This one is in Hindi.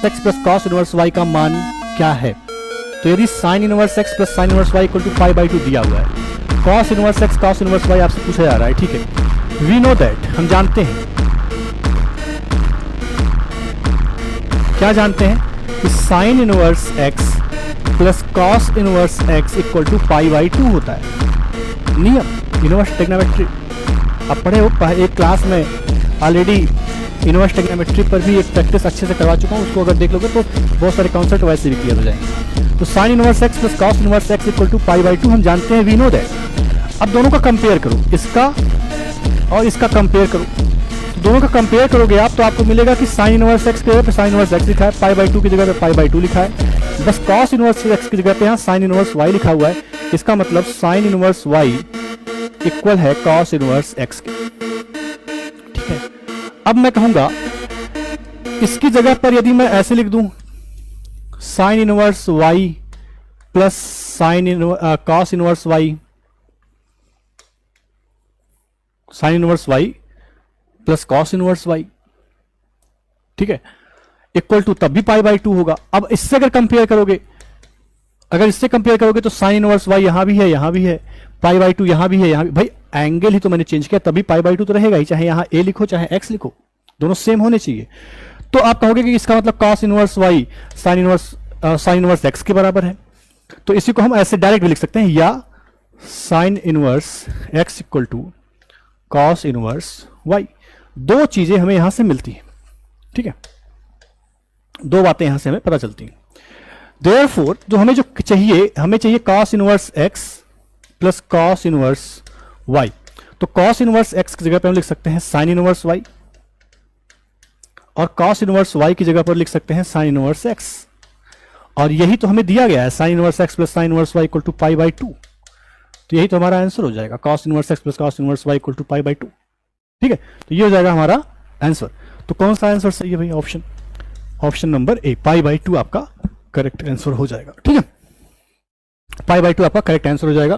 X plus cos inverse y का मान क्या है? तो यदि sine inverse x plus sine inverse y equal to pi by 2 दिया हुआ है, cos inverse x cos inverse y आपसे पूछा जा रहा है, ठीक है। वी नो दैट, हम जानते हैं, क्या जानते हैं कि sine inverse x plus cos inverse x equal to pi by 2 होता है। नियम इनवर्स ट्रिग्नोमेट्री आप पढ़े हो, एक क्लास में ऑलरेडी इनवर्स ट्रिग्नोमेट्री पर भी एक प्रैक्टिस अच्छे से करवा चुका हूँ, उसको अगर देख लोगे तो बहुत सारे कॉन्सेप्ट वैसे भी क्लियर हो जाएंगे। तो sine inverse x plus cos inverse x equal to pi by 2 हम जानते हैं, वी नो दैट। अब दोनों का कंपेयर करो, इसका और इसका कंपेयर करो, तो दोनों का कंपेयर करोगे आप तो आपको मिलेगा कि साइन इनवर्स एक्स की जगह पे साइन इनवर्स एक्स लिखा है, पाई बाई 2 की जगह पे पाई बाई 2 लिखा है, बस कॉस इनवर्स एक्स की जगह पे यहाँ साइन इनवर्स वाई लिखा हुआ है। इसका मतलब साइन इनवर्स वाई इक्वल है कॉस इनवर्स एक्स के, ठीक है। अब मैं कहूंगा इसकी जगह पर यदि मैं ऐसे लिख दूं sine inverse y plus sine cos inverse y, sine inverse y plus cos inverse y, ठीक है, इक्वल टू तब भी पाई बाई 2 होगा। अब इससे अगर कंपेयर करोगे, अगर इससे कंपेयर करोगे तो साइन इनवर्स वाई यहां भी है, यहां भी है, पाई बाई 2 यहां भी है, यहां भी, भाई एंगल ही तो मैंने चेंज किया, तभी पाई बाई 2 तो रहेगा ही, चाहे यहां ए लिखो चाहे एक्स लिखो, दोनों सेम होने चाहिए। तो आप कहोगे कि इसका मतलब cos inverse y sine inverse x के बराबर है, तो इसी को हम ऐसे डायरेक्ट भी लिख सकते हैं, या sine inverse x equal to cos inverse y. दो चीजें हमें यहां से मिलती हैं, ठीक है, दो बातें यहां से हमें पता चलती हैं। देयरफॉर जो हमें चाहिए, हमें चाहिए cos inverse x plus cos inverse y. तो कॉस इनवर्स एक्स की जगह पर हम लिख सकते हैं साइन इनवर्स वाई, और कॉस इनवर्स वाई की जगह पर लिख सकते हैं साइन इनवर्स एक्स, और यही तो हमें दिया गया है, sine inverse x plus sine inverse y equal to pi by 2। तो यही तो हमारा आंसर हो जाएगा, cos inverse x plus cos inverse y equal to pi by 2, ठीक है। तो ये हो जाएगा हमारा आंसर। तो कौन सा आंसर सही है भाई? Option number A, pi by 2 आपका करेक्ट आंसर हो जाएगा, ठीक है। पाई बाई 2 आपका करेक्ट आंसर हो जाएगा।